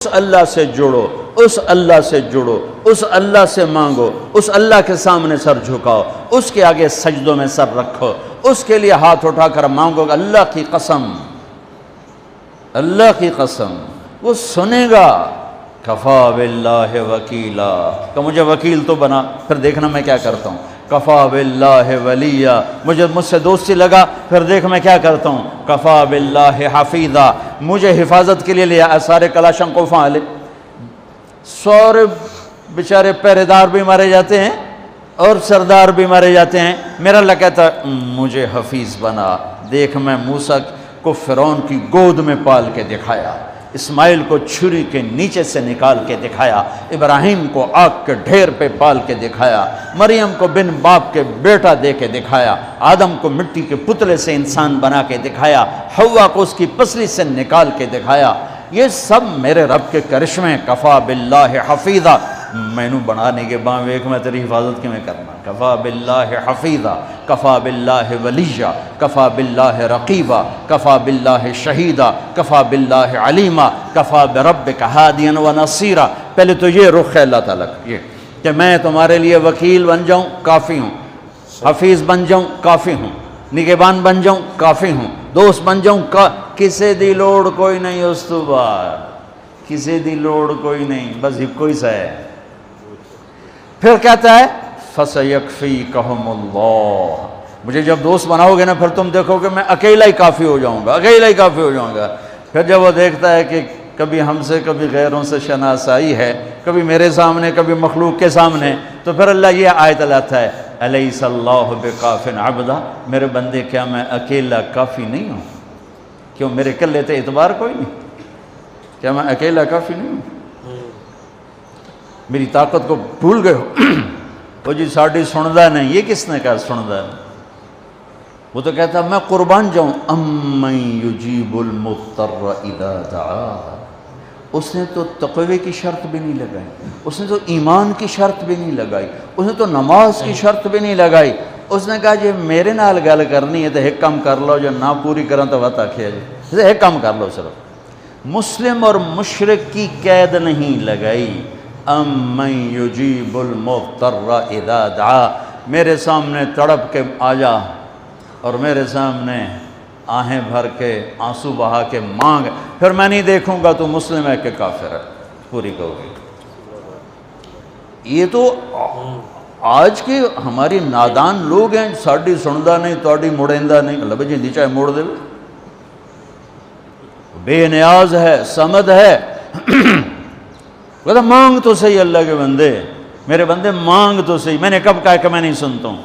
اس اللہ سے جڑو، اس اللہ سے جڑو، اس اللہ سے مانگو، اس اللہ کے سامنے سر جھکاؤ، اس کے آگے سجدوں میں سر رکھو، اس کے لیے ہاتھ اٹھا کر مانگو گا۔ اللہ کی قسم، اللہ کی قسم وہ سنے گا۔ کفا باللہ وکیلا، کہ مجھے وکیل تو بنا، پھر دیکھنا میں کیا کرتا ہوں۔ کفا باللہ ولیہ، مجھ سے دوستی لگا، پھر دیکھ میں کیا کرتا ہوں۔ کفا باللہ حفیظا، مجھے حفاظت کے لیے لیا سارے کلاشن کوفاں والے، سارے بیچارے پہرے دار بھی مارے جاتے ہیں اور سردار بھی مارے جاتے ہیں، میرا اللہ کہتا ہے مجھے حفیظ بنا۔ دیکھ میں موسیٰ کو فرعون کی گود میں پال کے دکھایا، اسماعیل کو چھری کے نیچے سے نکال کے دکھایا، ابراہیم کو آگ کے ڈھیر پہ پال کے دکھایا، مریم کو بن باپ کے بیٹا دے کے دکھایا، آدم کو مٹی کے پتلے سے انسان بنا کے دکھایا، حوا کو اس کی پسلی سے نکال کے دکھایا۔ یہ سب میرے رب کے کرشمے۔ کفا باللہ حفیظا، میں نو بنانے کے بعد ایک میں تیری حفاظت کیوں کرنا۔ کفا باللہ حفیظا، کفا باللہ ولیہ، کفا باللہ رقیبا، کفا باللہ شہیدا، کفا باللہ علیما، کفا بربک ہادیا و نصیرا۔ پہلے تو یہ رخ ہے اللہ تعالیٰ کا، یہ کہ میں تمہارے لیے وکیل بن جاؤں کافی ہوں، حفیظ بن جاؤں کافی ہوں، نگہبان بن جاؤں کافی ہوں، دوست بن جاؤں کسی دی لوڑ کوئی نہیں، اس تو بعد کسی دی لوڑ کوئی نہیں، بس ایک ہی سا ہے۔ پھر کہتا ہے فَسَيَكْفِيكَهُمُ اللَّهُ، مجھے جب دوست بناؤ گے نا پھر تم دیکھو کہ میں اکیلا ہی کافی ہو جاؤں گا، اکیلا ہی کافی ہو جاؤں گا۔ پھر جب وہ دیکھتا ہے کہ کبھی ہم سے کبھی غیروں سے شناسائی ہے، کبھی میرے سامنے کبھی مخلوق کے سامنے، تو پھر اللہ یہ آیت لاتا ہے أَلَيْسَ اللَّهُ بِكَافٍ عَبْدًا، میرے بندے کیا میں اکیلا کافی نہیں ہوں؟ کیوں میرے کلے تے اعتبار کوئی نہیں؟ کیا میں اکیلا کافی نہیں ہوں؟ میری طاقت کو بھول گئے ہو؟ وہ جی ساڑھی سندا نہیں، یہ کس نے کہا سندا نہیں؟ وہ تو کہتا میں قربان جاؤں۔ أَمَّن يُجِيبُ الْمُضْطَرَّ إِذَا دَعَاهُ، اس نے تو تقوی کی شرط بھی نہیں لگائی، اس نے تو ایمان کی شرط بھی نہیں لگائی، اس نے تو نماز کی شرط بھی نہیں لگائی۔ اس نے کہا جی میرے نال گل کرنی ہے تو ایک کام کر لو، جو نہ پوری کریں تو وقت آکھیا جی ایک کام کر لو صرف۔ مسلم اور مشرک کی قید نہیں لگائی۔ أَمَّن يُجِيبُ الْمُضْطَرَّ إِذَا دَعَا، میرے سامنے تڑپ کے آ جا اور میرے سامنے آہیں بھر کے آنسو بہا کے مانگ، پھر میں نہیں دیکھوں گا تو مسلم ہے کہ کافر ہے، پوری کہو گی۔ یہ تو آج کے ہماری نادان لوگ ہیں، ساڑھی سندا نہیں توڑی مڑیندہ نہیں، اللہ بھائی جی چاہے موڑ دے، بے نیاز ہے، صمد ہے۔ کہتا مانگ تو صحیح اللہ کے بندے، میرے بندے مانگ تو صحیح۔ میں نے کب کہا کہ میں نہیں سنتا ہوں؟